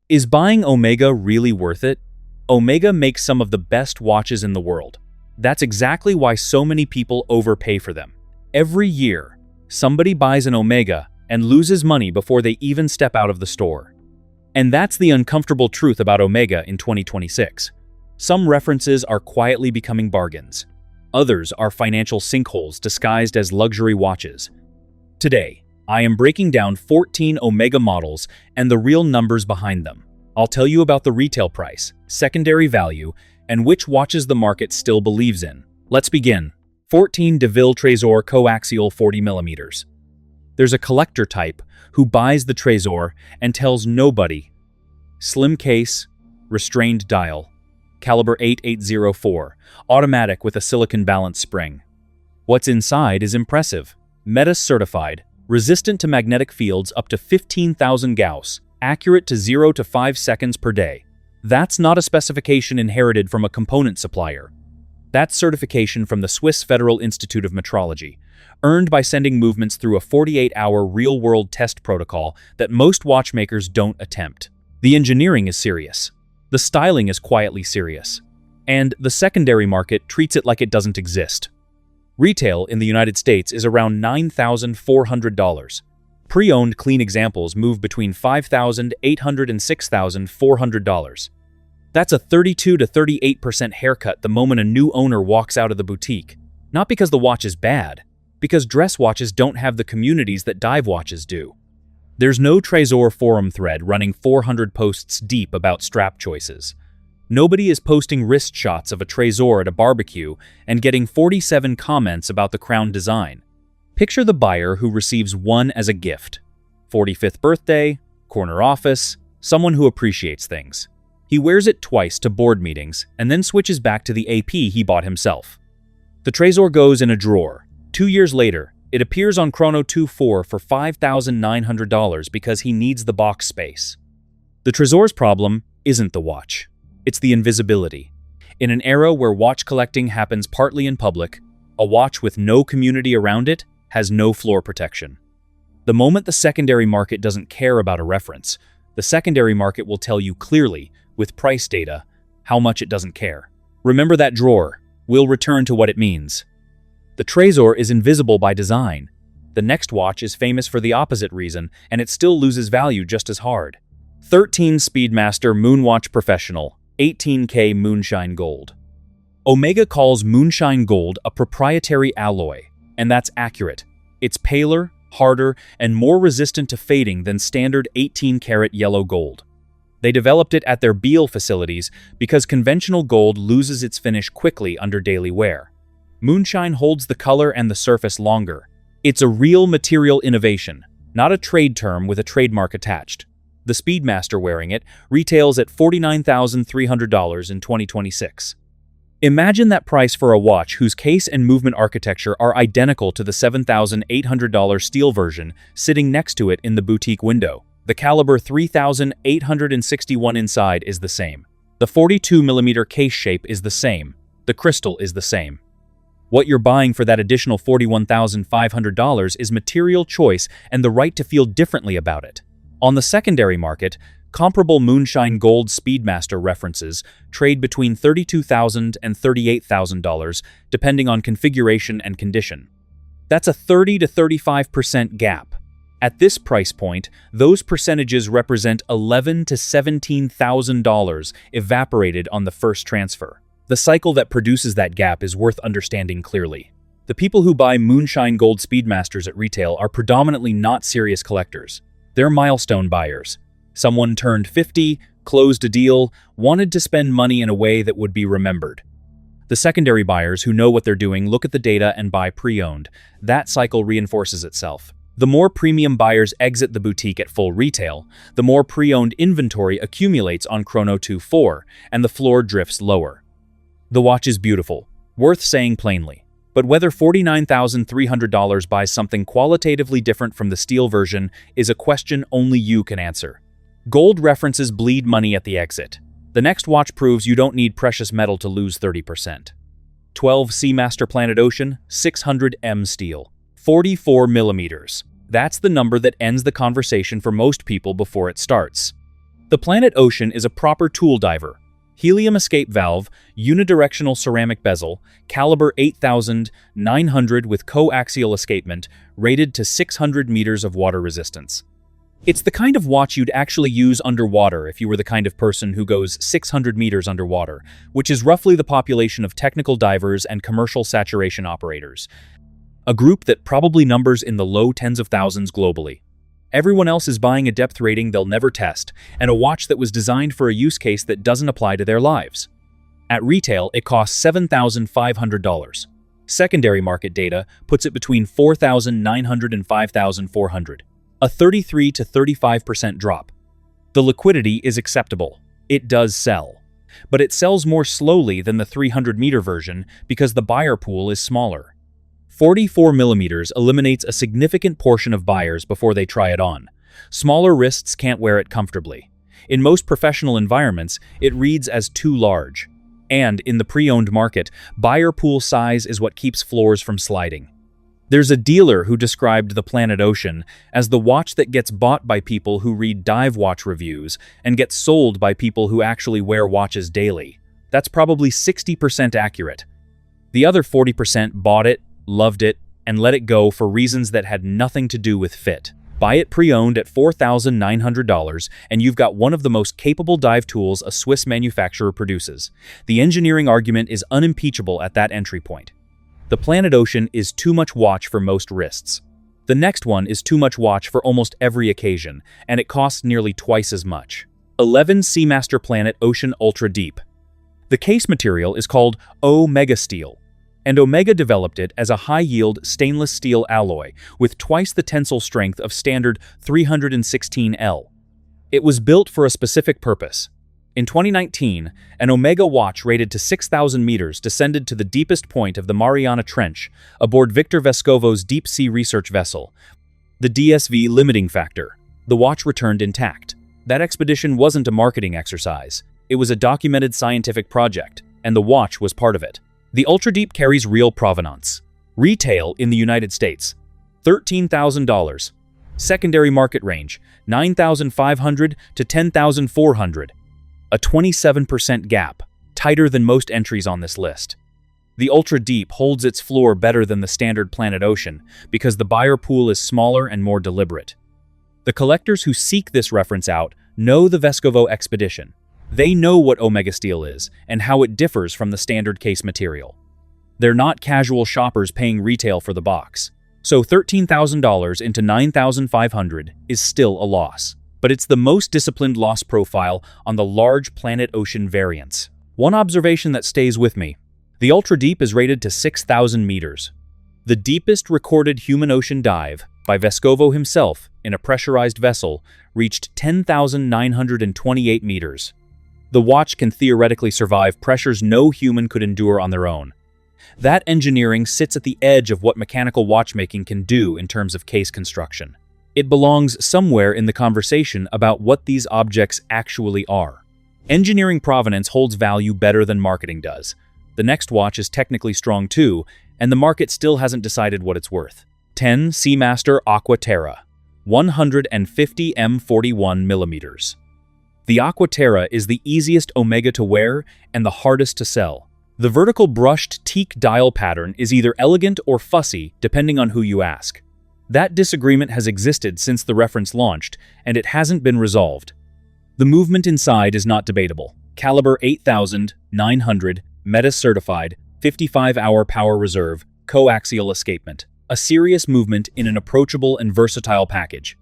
Is buying Omega really worth it? Omega makes some of the best watches in the world. That's exactly why so many people overpay for them. Every year, somebody buys an Omega and loses money before they even step out of the store. And that's the uncomfortable truth about Omega in 2026. Some references are quietly becoming bargains. Others are financial sinkholes disguised as luxury watches. Today, I am breaking down 14 Omega models and the real numbers behind them. I'll tell you about the retail price, secondary value, and which watches the market still believes in. Let's begin. 14 DeVille Trésor Coaxial 40mm. There's a collector type who buys the Trésor and tells nobody. Slim case, restrained dial, caliber 8804, automatic with a silicon balance spring. What's inside is impressive. META certified, resistant to magnetic fields up to 15,000 Gauss, accurate to 0 to 5 seconds per day. That's not a specification inherited from a component supplier. That's certification from the Swiss Federal Institute of Metrology, earned by sending movements through a 48-hour real-world test protocol that most watchmakers don't attempt. The engineering is serious. The styling is quietly serious. And the secondary market treats it like it doesn't exist. Retail in the United States is around $9,400. Pre-owned clean examples move between $5,800 and $6,400. That's a 32 to 38% haircut the moment a new owner walks out of the boutique. Not because the watch is bad, because dress watches don't have the communities that dive watches do. There's no Trésor forum thread running 400 posts deep about strap choices. Nobody is posting wrist shots of a Trésor at a barbecue and getting 47 comments about the crown design. Picture the buyer who receives one as a gift. 45th birthday, corner office, someone who appreciates things. He wears it twice to board meetings and then switches back to the AP he bought himself. The Trésor goes in a drawer. 2 years later, it appears on Chrono 2.4 for $5,900 because he needs the box space. The Trésor's problem isn't the watch. It's the invisibility. In an era where watch collecting happens partly in public, a watch with no community around it has no floor protection. The moment the secondary market doesn't care about a reference, the secondary market will tell you clearly, with price data, how much it doesn't care. Remember that drawer. We'll return to what it means. The Trésor is invisible by design. The next watch is famous for the opposite reason, and it still loses value just as hard. 13 Speedmaster Moonwatch Professional, 18K Moonshine Gold. Omega calls Moonshine Gold a proprietary alloy, and that's accurate. It's paler, harder, and more resistant to fading than standard 18-karat yellow gold. They developed it at their Biel facilities because conventional gold loses its finish quickly under daily wear. Moonshine holds the color and the surface longer. It's a real material innovation, not a trade term with a trademark attached. The Speedmaster wearing it retails at $49,300 in 2026. Imagine that price for a watch whose case and movement architecture are identical to the $7,800 steel version sitting next to it in the boutique window. The caliber 3861 inside is the same. The 42mm case shape is the same. The crystal is the same. What you're buying for that additional $41,500 is material choice and the right to feel differently about it. On the secondary market, comparable Moonshine Gold Speedmaster references trade between $32,000 and $38,000, depending on configuration and condition. That's a 30 to 35% gap. At this price point, those percentages represent $11,000 to $17,000 evaporated on the first transfer. The cycle that produces that gap is worth understanding clearly. The people who buy Moonshine Gold Speedmasters at retail are predominantly not serious collectors. They're milestone buyers. Someone turned 50, closed a deal, wanted to spend money in a way that would be remembered. The secondary buyers who know what they're doing look at the data and buy pre-owned. That cycle reinforces itself. The more premium buyers exit the boutique at full retail, the more pre-owned inventory accumulates on Chrono 2.4, and the floor drifts lower. The watch is beautiful, worth saying plainly. But whether $49,300 buys something qualitatively different from the steel version is a question only you can answer. Gold references bleed money at the exit. The next watch proves you don't need precious metal to lose 30%. 12 Seamaster Planet Ocean, 600M steel, 44mm. That's the number that ends the conversation for most people before it starts. The Planet Ocean is a proper tool diver. Helium escape valve, unidirectional ceramic bezel, caliber 8,900 with coaxial escapement, rated to 600 meters of water resistance. It's the kind of watch you'd actually use underwater if you were the kind of person who goes 600 meters underwater, which is roughly the population of technical divers and commercial saturation operators. A group that probably numbers in the low tens of thousands globally. Everyone else is buying a depth rating they'll never test, and a watch that was designed for a use case that doesn't apply to their lives. At retail, it costs $7,500. Secondary market data puts it between $4,900 and $5,400, a 33 to 35% drop. The liquidity is acceptable. It does sell. But it sells more slowly than the 300-meter version because the buyer pool is smaller. 44 millimeters eliminates a significant portion of buyers before they try it on. Smaller wrists can't wear it comfortably. In most professional environments, it reads as too large. And in the pre-owned market, buyer pool size is what keeps floors from sliding. There's a dealer who described the Planet Ocean as the watch that gets bought by people who read dive watch reviews and gets sold by people who actually wear watches daily. That's probably 60% accurate. The other 40% bought it, loved it, and let it go for reasons that had nothing to do with fit. Buy it pre-owned at $4,900 and you've got one of the most capable dive tools a Swiss manufacturer produces. The engineering argument is unimpeachable at that entry point. The Planet Ocean is too much watch for most wrists. The next one is too much watch for almost every occasion, and it costs nearly twice as much. 11 Seamaster Planet Ocean Ultra Deep. The case material is called Omega Steel, and Omega developed it as a high-yield stainless steel alloy with twice the tensile strength of standard 316L. It was built for a specific purpose. In 2019, an Omega watch rated to 6,000 meters descended to the deepest point of the Mariana Trench aboard Victor Vescovo's deep-sea research vessel, the DSV Limiting Factor. The watch returned intact. That expedition wasn't a marketing exercise. It was a documented scientific project, and the watch was part of it. The Ultra Deep carries real provenance. Retail in the United States, $13,000. Secondary market range, $9,500 to $10,400. A 27% gap, tighter than most entries on this list. The Ultra Deep holds its floor better than the standard Planet Ocean because the buyer pool is smaller and more deliberate. The collectors who seek this reference out know the Vescovo expedition. They know what Omega Steel is and how it differs from the standard case material. They're not casual shoppers paying retail for the box. So $13,000 into $9,500 is still a loss. But it's the most disciplined loss profile on the large Planet Ocean variants. One observation that stays with me. The Ultra Deep is rated to 6,000 meters. The deepest recorded human ocean dive by Vescovo himself in a pressurized vessel reached 10,928 meters. The watch can theoretically survive pressures no human could endure on their own. That engineering sits at the edge of what mechanical watchmaking can do in terms of case construction. It belongs somewhere in the conversation about what these objects actually are. Engineering provenance holds value better than marketing does. The next watch is technically strong too, and the market still hasn't decided what it's worth. 10 Seamaster Aqua Terra, 150 m41 millimeters. The Aqua Terra is the easiest Omega to wear and the hardest to sell. The vertical brushed teak dial pattern is either elegant or fussy, depending on who you ask. That disagreement has existed since the reference launched, and it hasn't been resolved. The movement inside is not debatable. Caliber 8,900, Metis certified, 55-hour power reserve, coaxial escapement. A serious movement in an approachable and versatile package.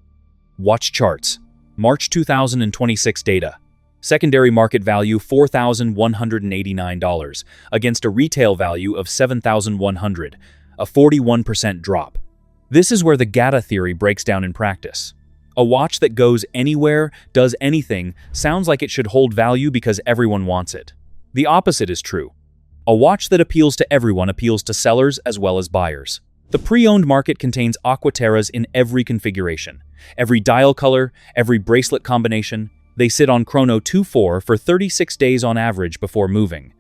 Watch charts. March 2026 data. Secondary market value $4,189 against a retail value of $7,100, a 41% drop. This is where the GATA theory breaks down in practice. A watch that goes anywhere, does anything, sounds like it should hold value because everyone wants it. The opposite is true. A watch that appeals to everyone appeals to sellers as well as buyers. The pre-owned market contains Aqua Terras in every configuration, every dial color, every bracelet combination. They sit on chrono 2.4 for 36 days on average before moving.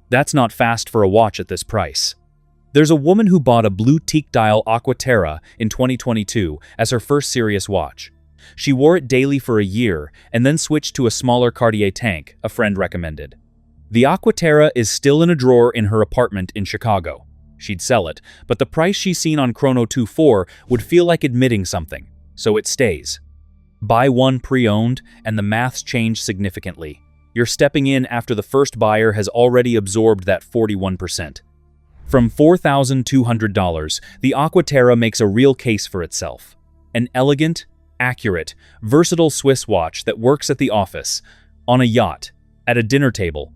That's not fast for a watch at this price. There's a woman who bought a blue teak dial Aqua Terra in 2022 as her first serious watch. She wore it daily for a year and then switched to a smaller Cartier tank, a friend recommended. The Aquaterra is still in a drawer in her apartment in Chicago. She'd sell it, but the price she's seen on Chrono 24 would feel like admitting something, so it stays. Buy one pre-owned, and the maths change significantly. You're stepping in after the first buyer has already absorbed that 41%. From $4,200, the Aquaterra makes a real case for itself. An elegant, accurate, versatile Swiss watch that works at the office, on a yacht, at a dinner table,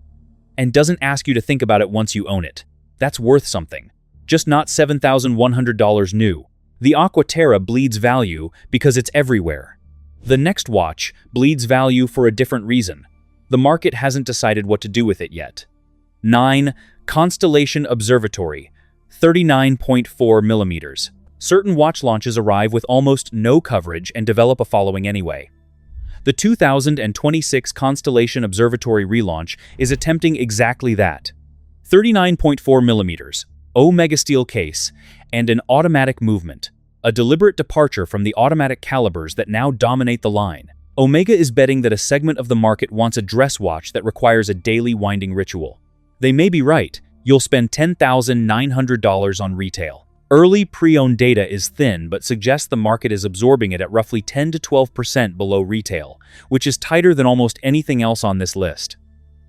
and doesn't ask you to think about it once you own it. That's worth something. Just not $7,100 new. The Aquaterra bleeds value because it's everywhere. The next watch bleeds value for a different reason. The market hasn't decided what to do with it yet. 9. Constellation Observatory, 39.4 millimeters. Certain watch launches arrive with almost no coverage and develop a following anyway. The 2026 Constellation Observatory relaunch is attempting exactly that. 39.4 millimeters, Omega steel case, and an automatic movement, a deliberate departure from the automatic calibers that now dominate the line. Omega is betting that a segment of the market wants a dress watch that requires a daily winding ritual. They may be right. You'll spend $10,900 on retail. Early pre-owned data is thin but suggests the market is absorbing it at roughly 10 to 12% below retail, which is tighter than almost anything else on this list.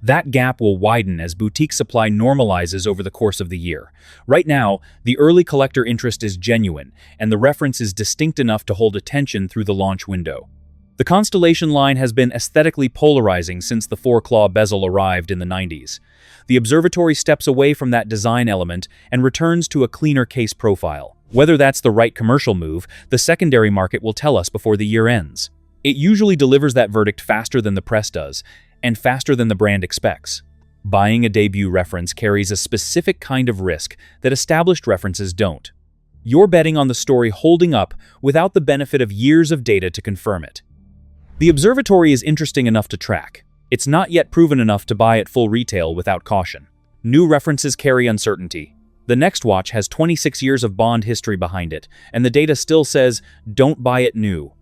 That gap will widen as boutique supply normalizes over the course of the year. Right now, the early collector interest is genuine, and the reference is distinct enough to hold attention through the launch window. The Constellation line has been aesthetically polarizing since the four-claw bezel arrived in the 90s. The observatory steps away from that design element and returns to a cleaner case profile. Whether that's the right commercial move, the secondary market will tell us before the year ends. It usually delivers that verdict faster than the press does, and faster than the brand expects. Buying a debut reference carries a specific kind of risk that established references don't. You're betting on the story holding up without the benefit of years of data to confirm it. The observatory is interesting enough to track. It's not yet proven enough to buy at full retail without caution. New references carry uncertainty. The next watch has 26 years of bond history behind it, and the data still says, don't buy it new.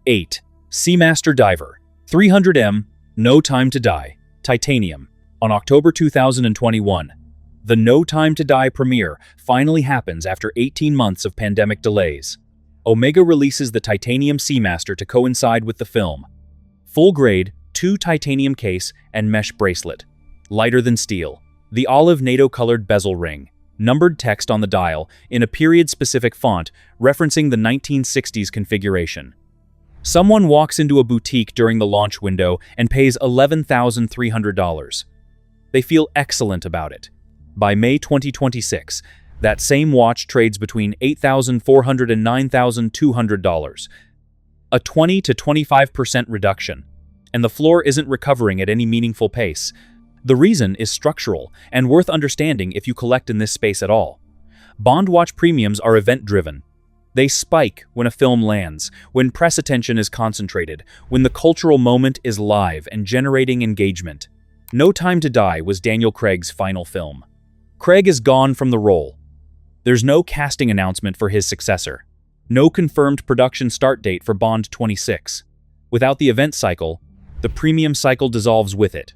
8. Seamaster Diver, 300M, No Time to Die, Titanium, on October 2021. The No Time to Die premiere finally happens after 18 months of pandemic delays. Omega releases the Titanium Seamaster to coincide with the film. Full-grade, 2 titanium case and mesh bracelet. Lighter than steel. The olive NATO-colored bezel ring. Numbered text on the dial in a period-specific font referencing the 1960s configuration. Someone walks into a boutique during the launch window and pays $11,300. They feel excellent about it. By May 2026, that same watch trades between $8,400 and $9,200. A 20 to 25% reduction. And the floor isn't recovering at any meaningful pace. The reason is structural and worth understanding if you collect in this space at all. Bond watch premiums are event-driven. They spike when a film lands, when press attention is concentrated, when the cultural moment is live and generating engagement. No Time to Die was Daniel Craig's final film. Craig is gone from the role. There's no casting announcement for his successor. No confirmed production start date for Bond 26. Without the event cycle, the premium cycle dissolves with it.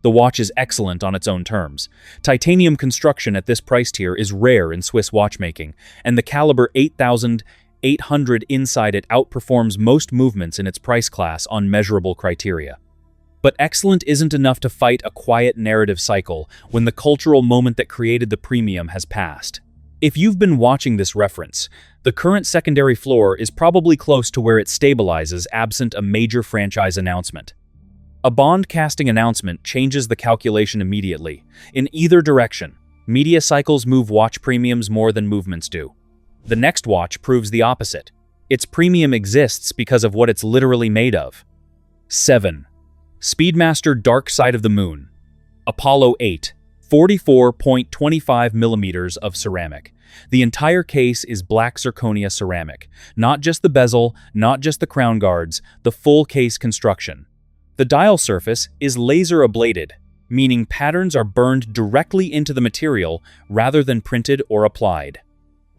The watch is excellent on its own terms. Titanium construction at this price tier is rare in Swiss watchmaking, and the caliber 8800 inside it outperforms most movements in its price class on measurable criteria. But excellent isn't enough to fight a quiet narrative cycle when the cultural moment that created the premium has passed. If you've been watching this reference, the current secondary floor is probably close to where it stabilizes absent a major franchise announcement. A Bond casting announcement changes the calculation immediately. In either direction, media cycles move watch premiums more than movements do. The next watch proves the opposite. Its premium exists because of what it's literally made of. 7. Speedmaster Dark Side of the Moon, Apollo 8, 44.25 millimeters of ceramic. The entire case is black zirconia ceramic. Not just the bezel, not just the crown guards, the full case construction. The dial surface is laser ablated, meaning patterns are burned directly into the material rather than printed or applied.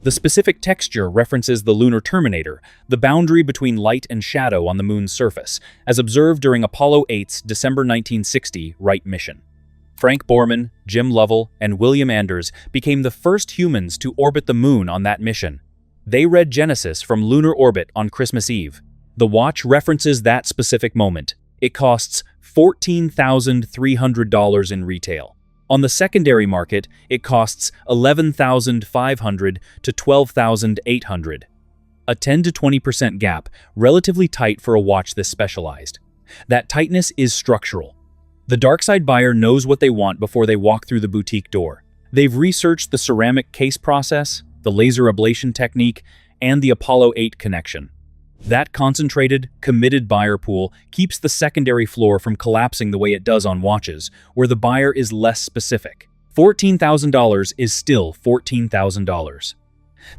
The specific texture references the lunar terminator, the boundary between light and shadow on the moon's surface, as observed during Apollo 8's December 1960 Wright mission. Frank Borman, Jim Lovell, and William Anders became the first humans to orbit the moon on that mission. They read Genesis from lunar orbit on Christmas Eve. The watch references that specific moment. It costs $14,300 in retail. On the secondary market, it costs $11,500 to $12,800. A 10 to 20% gap, relatively tight for a watch this specialized. That tightness is structural. The dark-side buyer knows what they want before they walk through the boutique door. They've researched the ceramic case process, the laser ablation technique, and the Apollo 8 connection. That concentrated, committed buyer pool keeps the secondary floor from collapsing the way it does on watches, where the buyer is less specific. $14,000 is still $14,000.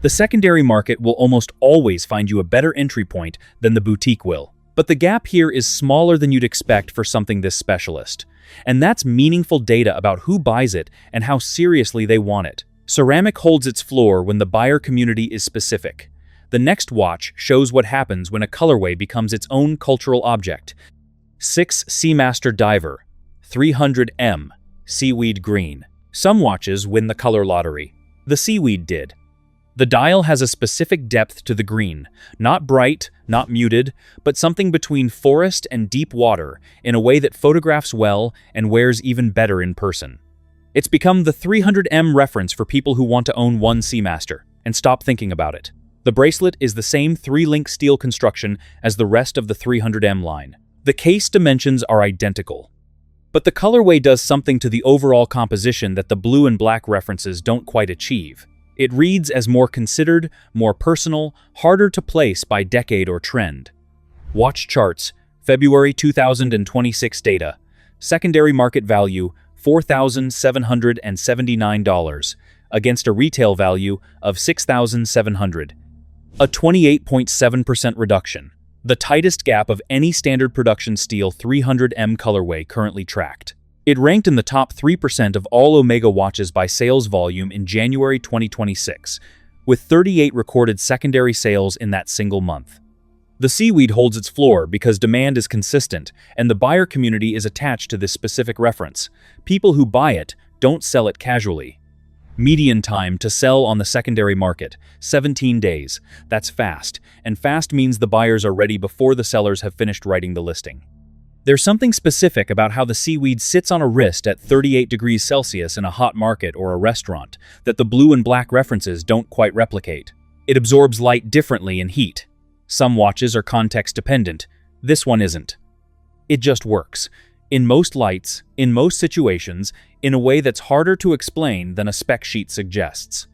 The secondary market will almost always find you a better entry point than the boutique will. But the gap here is smaller than you'd expect for something this specialist. And that's meaningful data about who buys it and how seriously they want it. Ceramic holds its floor when the buyer community is specific. The next watch shows what happens when a colorway becomes its own cultural object. 6 Seamaster Diver, 300M, Seaweed Green. Some watches win the color lottery. The Seaweed did. The dial has a specific depth to the green, not bright, not muted, but something between forest and deep water in a way that photographs well and wears even better in person. It's become the 300M reference for people who want to own one Seamaster and stop thinking about it. The bracelet is the same 3-link steel construction as the rest of the 300M line. The case dimensions are identical. But the colorway does something to the overall composition that the blue and black references don't quite achieve. It reads as more considered, more personal, harder to place by decade or trend. Watch charts, February 2026 data. Secondary market value, $4,779, against a retail value of $6,700. A 28.7% reduction, the tightest gap of any standard production steel 300M colorway currently tracked. It ranked in the top 3% of all Omega watches by sales volume in January 2026, with 38 recorded secondary sales in that single month. The Seaweed holds its floor because demand is consistent and the buyer community is attached to this specific reference. People who buy it don't sell it casually. Median time to sell on the secondary market, 17 days. That's fast, and fast means the buyers are ready before the sellers have finished writing the listing. There's something specific about how the Seaweed sits on a wrist at 38 degrees Celsius in a hot market or a restaurant that the blue and black references don't quite replicate. It absorbs light differently in heat. Some watches are context dependent. This one isn't. It just works. In most lights, in most situations, in a way that's harder to explain than a spec sheet suggests.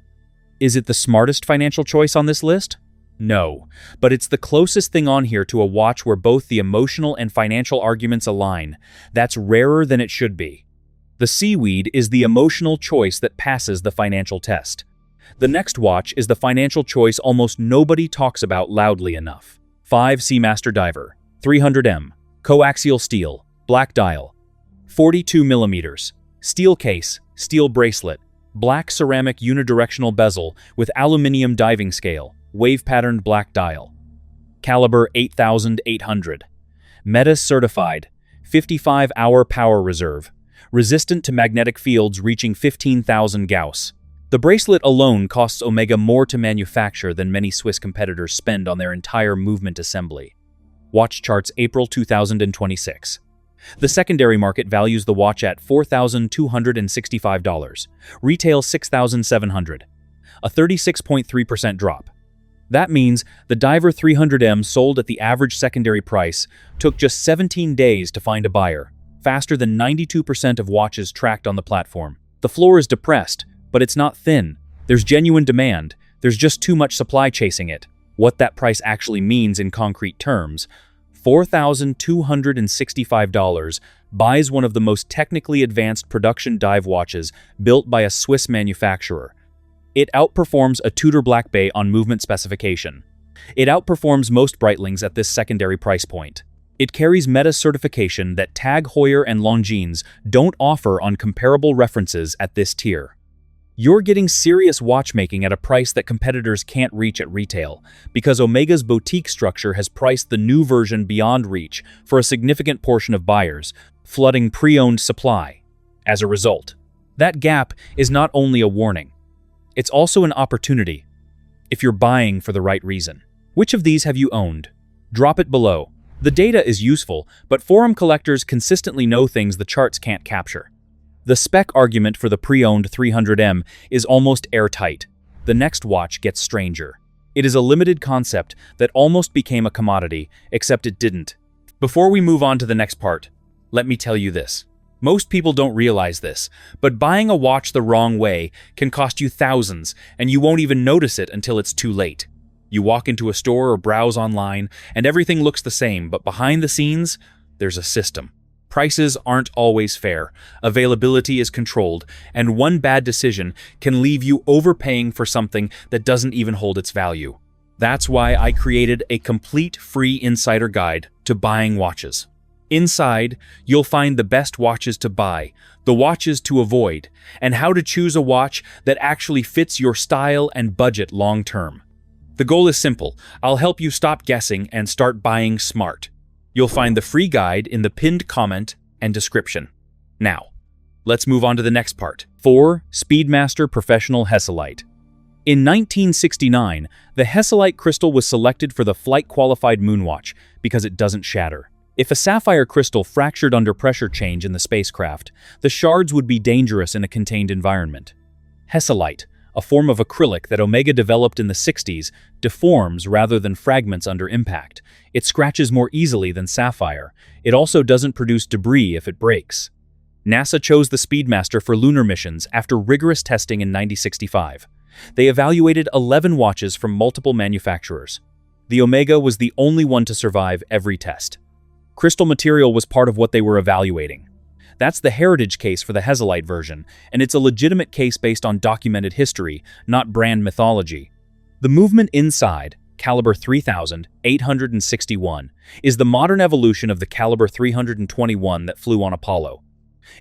Is it the smartest financial choice on this list? No, but it's the closest thing on here to a watch where both the emotional and financial arguments align. That's rarer than it should be. The Seaweed is the emotional choice that passes the financial test. The next watch is the financial choice almost nobody talks about loudly enough. 5 Seamaster Diver, 300M, coaxial steel, black dial, 42 millimeters, steel case, steel bracelet, black ceramic unidirectional bezel with aluminum diving scale, wave-patterned black dial. Caliber 8800. METAS certified, 55-hour power reserve, resistant to magnetic fields reaching 15,000 Gauss. The bracelet alone costs Omega more to manufacture than many Swiss competitors spend on their entire movement assembly. Watch charts April 2026. The secondary market values the watch at $4,265, retail $6,700, a 36.3% drop. That means the Diver 300M sold at the average secondary price took just 17 days to find a buyer, faster than 92% of watches tracked on the platform. The floor is depressed, but it's not thin. There's genuine demand. There's just too much supply chasing it. What that price actually means in concrete terms, $4,265 buys one of the most technically advanced production dive watches built by a Swiss manufacturer. It outperforms a Tudor Black Bay on movement specification. It outperforms most Breitlings at this secondary price point. It carries METAS certification that Tag Heuer and Longines don't offer on comparable references at this tier. You're getting serious watchmaking at a price that competitors can't reach at retail, because Omega's boutique structure has priced the new version beyond reach for a significant portion of buyers, flooding pre-owned supply. As a result, that gap is not only a warning, it's also an opportunity, if you're buying for the right reason. Which of these have you owned? Drop it below. The data is useful, but forum collectors consistently know things the charts can't capture. The spec argument for the pre-owned 300M is almost airtight. The next watch gets stranger. It is a limited concept that almost became a commodity, except it didn't. Before we move on to the next part, let me tell you this. Most people don't realize this, but buying a watch the wrong way can cost you thousands, and you won't even notice it until it's too late. You walk into a store or browse online, and everything looks the same, but behind the scenes, there's a system. Prices aren't always fair, availability is controlled, and one bad decision can leave you overpaying for something that doesn't even hold its value. That's why I created a complete free insider guide to buying watches. Inside, you'll find the best watches to buy, the watches to avoid, and how to choose a watch that actually fits your style and budget long-term. The goal is simple. I'll help you stop guessing and start buying smart. You'll find the free guide in the pinned comment and description. Now, let's move on to the next part. 4. Speedmaster Professional Hesalite. In 1969, the Hesalite crystal was selected for the flight-qualified moonwatch because it doesn't shatter. If a sapphire crystal fractured under pressure change in the spacecraft, the shards would be dangerous in a contained environment. Hesalite, a form of acrylic that Omega developed in the 60s, deforms rather than fragments under impact. It scratches more easily than sapphire. It also doesn't produce debris if it breaks. NASA chose the Speedmaster for lunar missions after rigorous testing in 1965. They evaluated 11 watches from multiple manufacturers. The Omega was the only one to survive every test. Crystal material was part of what they were evaluating. That's the heritage case for the Hesalite version, and it's a legitimate case based on documented history, not brand mythology. The movement inside, caliber 3861, is the modern evolution of the caliber 321 that flew on Apollo.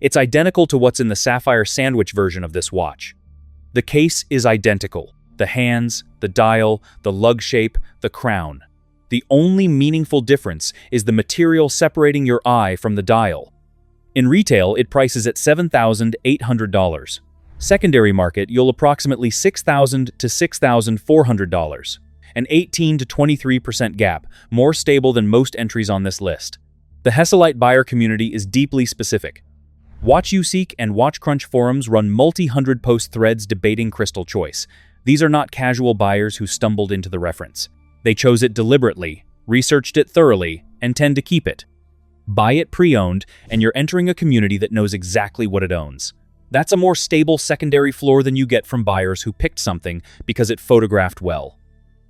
It's identical to what's in the sapphire sandwich version of this watch. The case is identical. The hands, the dial, the lug shape, the crown. The only meaningful difference is the material separating your eye from the dial. In retail, it prices at $7,800. Secondary market, you'll approximately $6,000 to $6,400. An 18 to 23% gap, more stable than most entries on this list. The Hesalite buyer community is deeply specific. WatchUseek and WatchCrunch forums run multi-hundred post threads debating crystal choice. These are not casual buyers who stumbled into the reference. They chose it deliberately, researched it thoroughly, and tend to keep it. Buy it pre-owned, and you're entering a community that knows exactly what it owns. That's a more stable secondary floor than you get from buyers who picked something because it photographed well.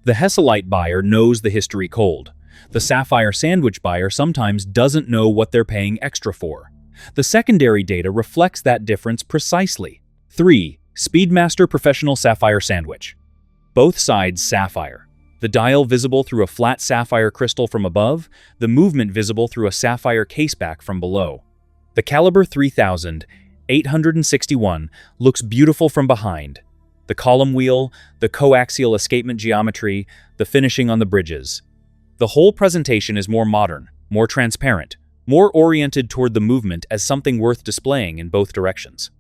The Hesalite buyer knows the history cold. The sapphire sandwich buyer sometimes doesn't know what they're paying extra for. The secondary data reflects that difference precisely. 3. Speedmaster Professional Sapphire Sandwich. Both sides sapphire. The dial visible through a flat sapphire crystal from above, the movement visible through a sapphire caseback from below. The caliber 3861 looks beautiful from behind. The column wheel, the coaxial escapement geometry, the finishing on the bridges. The whole presentation is more modern, more transparent, more oriented toward the movement as something worth displaying in both directions.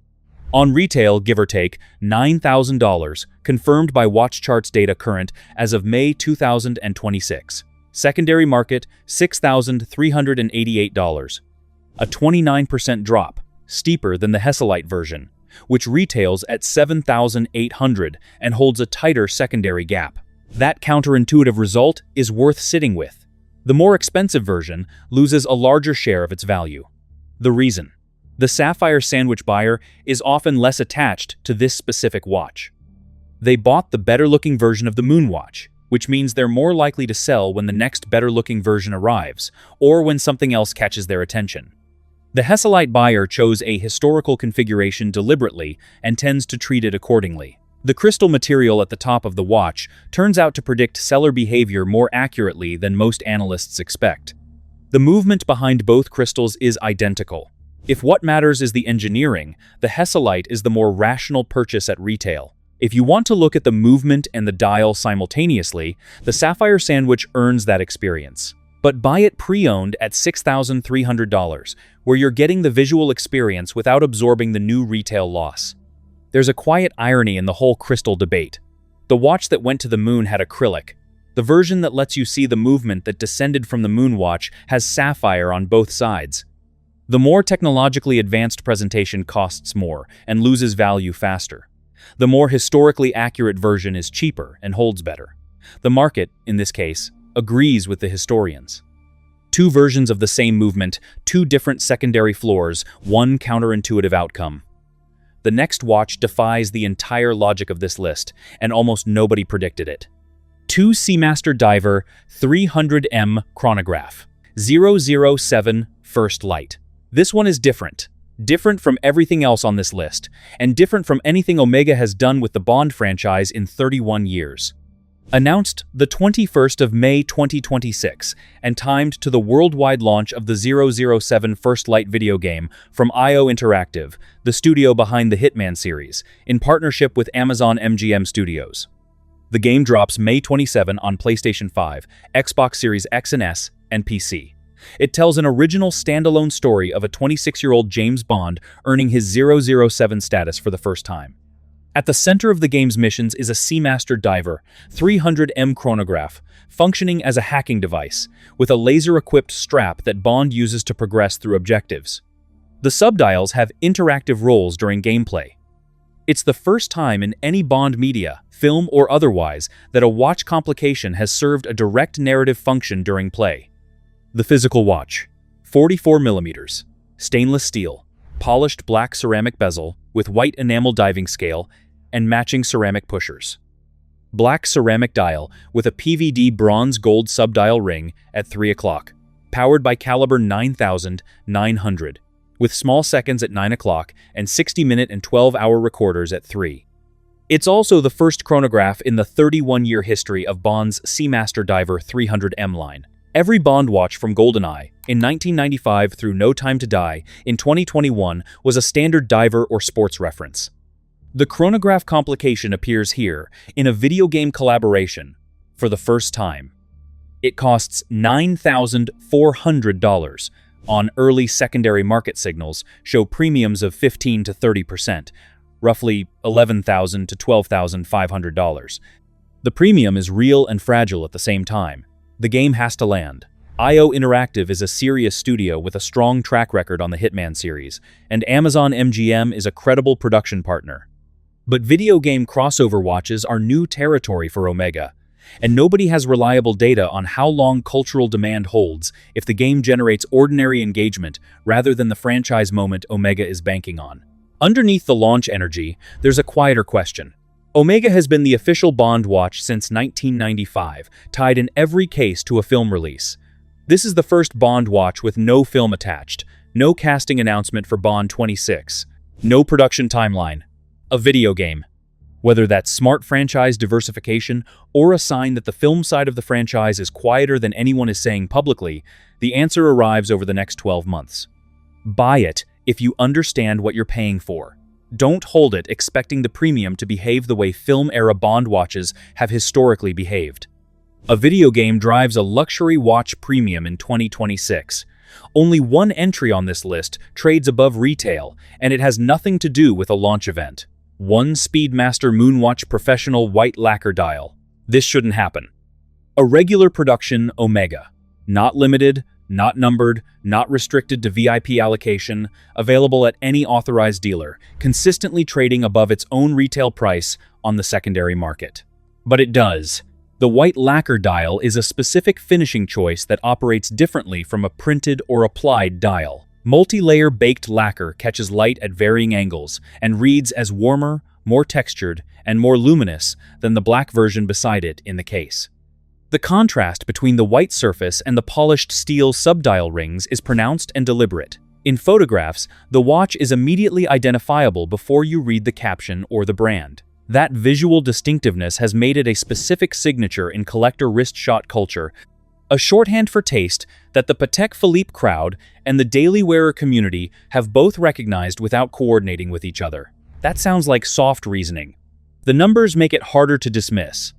On retail, give or take, $9,000, confirmed by WatchCharts data current as of May 2026. Secondary market, $6,388. A 29% drop, steeper than the Hesalite version, which retails at $7,800 and holds a tighter secondary gap. That counterintuitive result is worth sitting with. The more expensive version loses a larger share of its value. The reason: the sapphire sandwich buyer is often less attached to this specific watch. They bought the better-looking version of the Moonwatch, which means they're more likely to sell when the next better-looking version arrives, or when something else catches their attention. The Hesalite buyer chose a historical configuration deliberately and tends to treat it accordingly. The crystal material at the top of the watch turns out to predict seller behavior more accurately than most analysts expect. The movement behind both crystals is identical. If what matters is the engineering, the Hesalite is the more rational purchase at retail. If you want to look at the movement and the dial simultaneously, the Sapphire Sandwich earns that experience. But buy it pre-owned at $6,300, where you're getting the visual experience without absorbing the new retail loss. There's a quiet irony in the whole crystal debate. The watch that went to the moon had acrylic. The version that lets you see the movement that descended from the moon watch has sapphire on both sides. The more technologically advanced presentation costs more and loses value faster. The more historically accurate version is cheaper and holds better. The market, in this case, agrees with the historians. Two versions of the same movement, two different secondary floors, one counterintuitive outcome. The next watch defies the entire logic of this list, and almost nobody predicted it. 2 Seamaster Diver 300M chronograph. 007 First Light. This one is different. Different from everything else on this list, and different from anything Omega has done with the Bond franchise in 31 years. Announced the 21st of May 2026, and timed to the worldwide launch of the 007 First Light video game from IO Interactive, the studio behind the Hitman series, in partnership with Amazon MGM Studios. The game drops May 27 on PlayStation 5, Xbox Series X and S, and PC. It tells an original standalone story of a 26-year-old James Bond earning his 007 status for the first time. At the center of the game's missions is a Seamaster Diver 300M chronograph, functioning as a hacking device, with a laser-equipped strap that Bond uses to progress through objectives. The subdials have interactive roles during gameplay. It's the first time in any Bond media, film or otherwise, that a watch complication has served a direct narrative function during play. The physical watch. 44mm. Stainless steel. Polished black ceramic bezel with white enamel diving scale and matching ceramic pushers. Black ceramic dial with a PVD bronze-gold subdial ring at 3 o'clock. Powered by caliber 9900. With small seconds at 9 o'clock and 60-minute and 12-hour recorders at 3. It's also the first chronograph in the 31-year history of Bond's Seamaster Diver 300M line. Every Bond watch from GoldenEye, in 1995 through No Time to Die, in 2021, was a standard diver or sports reference. The chronograph complication appears here, in a video game collaboration, for the first time. It costs $9,400. On early secondary market signals show premiums of 15 to 30%, roughly $11,000 to $12,500. The premium is real and fragile at the same time. The game has to land. IO Interactive is a serious studio with a strong track record on the Hitman series, and Amazon MGM is a credible production partner. But video game crossover watches are new territory for Omega, and nobody has reliable data on how long cultural demand holds if the game generates ordinary engagement rather than the franchise moment Omega is banking on. Underneath the launch energy, there's a quieter question. Omega has been the official Bond watch since 1995, tied in every case to a film release. This is the first Bond watch with no film attached, no casting announcement for Bond 26, no production timeline. A video game. Whether that's smart franchise diversification or a sign that the film side of the franchise is quieter than anyone is saying publicly, the answer arrives over the next 12 months. Buy it if you understand what you're paying for. Don't hold it expecting the premium to behave the way film-era Bond watches have historically behaved. A video game drives a luxury watch premium in 2026. Only one entry on this list trades above retail, and it has nothing to do with a launch event. One Speedmaster Moonwatch Professional White Lacquer Dial. This shouldn't happen. A regular production Omega. Not limited, not numbered, not restricted to VIP allocation, available at any authorized dealer, consistently trading above its own retail price on the secondary market. But it does. The white lacquer dial is a specific finishing choice that operates differently from a printed or applied dial. Multi-layer baked lacquer catches light at varying angles and reads as warmer, more textured, and more luminous than the black version beside it in the case. The contrast between the white surface and the polished steel subdial rings is pronounced and deliberate. In photographs, the watch is immediately identifiable before you read the caption or the brand. That visual distinctiveness has made it a specific signature in collector wrist shot culture. a shorthand for taste that the Patek Philippe crowd and the daily wearer community have both recognized without coordinating with each other. That sounds like soft reasoning. The numbers make it harder to dismiss.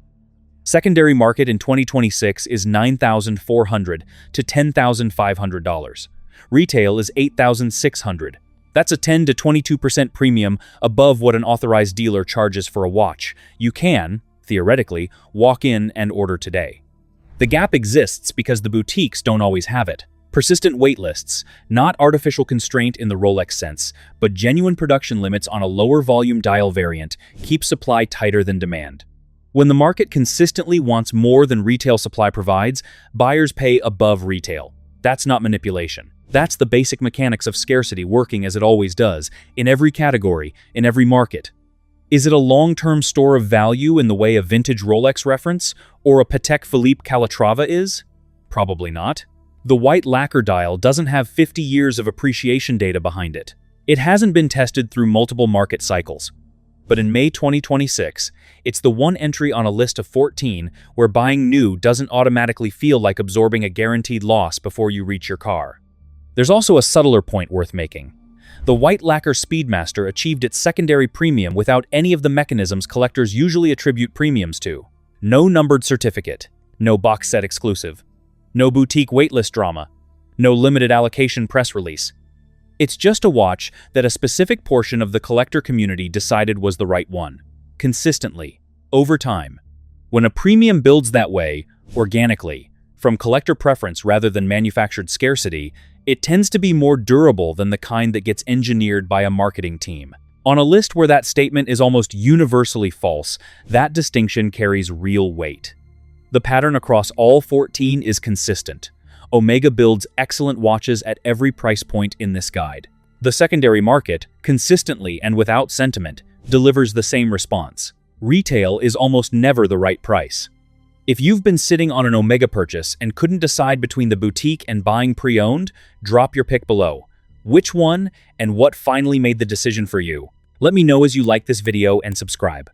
Secondary market in 2026 is $9,400 to $10,500. Retail is $8,600. That's a 10 to 22% premium above what an authorized dealer charges for a watch. You can, theoretically, walk in and order today. The gap exists because the boutiques don't always have it. Persistent wait lists, not artificial constraint in the Rolex sense, but genuine production limits on a lower volume dial variant, keep supply tighter than demand. When the market consistently wants more than retail supply provides, buyers pay above retail. That's not manipulation. That's the basic mechanics of scarcity working as it always does, in every category, in every market. Is it a long-term store of value in the way a vintage Rolex reference, or a Patek Philippe Calatrava is? Probably not. The white lacquer dial doesn't have 50 years of appreciation data behind it. It hasn't been tested through multiple market cycles. But in May 2026, it's the one entry on a list of 14 where buying new doesn't automatically feel like absorbing a guaranteed loss before you reach your car. There's also a subtler point worth making. The white lacquer Speedmaster achieved its secondary premium without any of the mechanisms collectors usually attribute premiums to. No numbered certificate, no box set exclusive, no boutique waitlist drama, no limited allocation press release. It's just a watch that a specific portion of the collector community decided was the right one, consistently, over time. When a premium builds that way, organically, from collector preference rather than manufactured scarcity, it tends to be more durable than the kind that gets engineered by a marketing team. On a list where that statement is almost universally false, that distinction carries real weight. The pattern across all 14 is consistent. Omega builds excellent watches at every price point in this guide. The secondary market, consistently and without sentiment, delivers the same response. Retail is almost never the right price. If you've been sitting on an Omega purchase and couldn't decide between the boutique and buying pre-owned, drop your pick below. Which one and what finally made the decision for you? Let me know as you like this video and subscribe.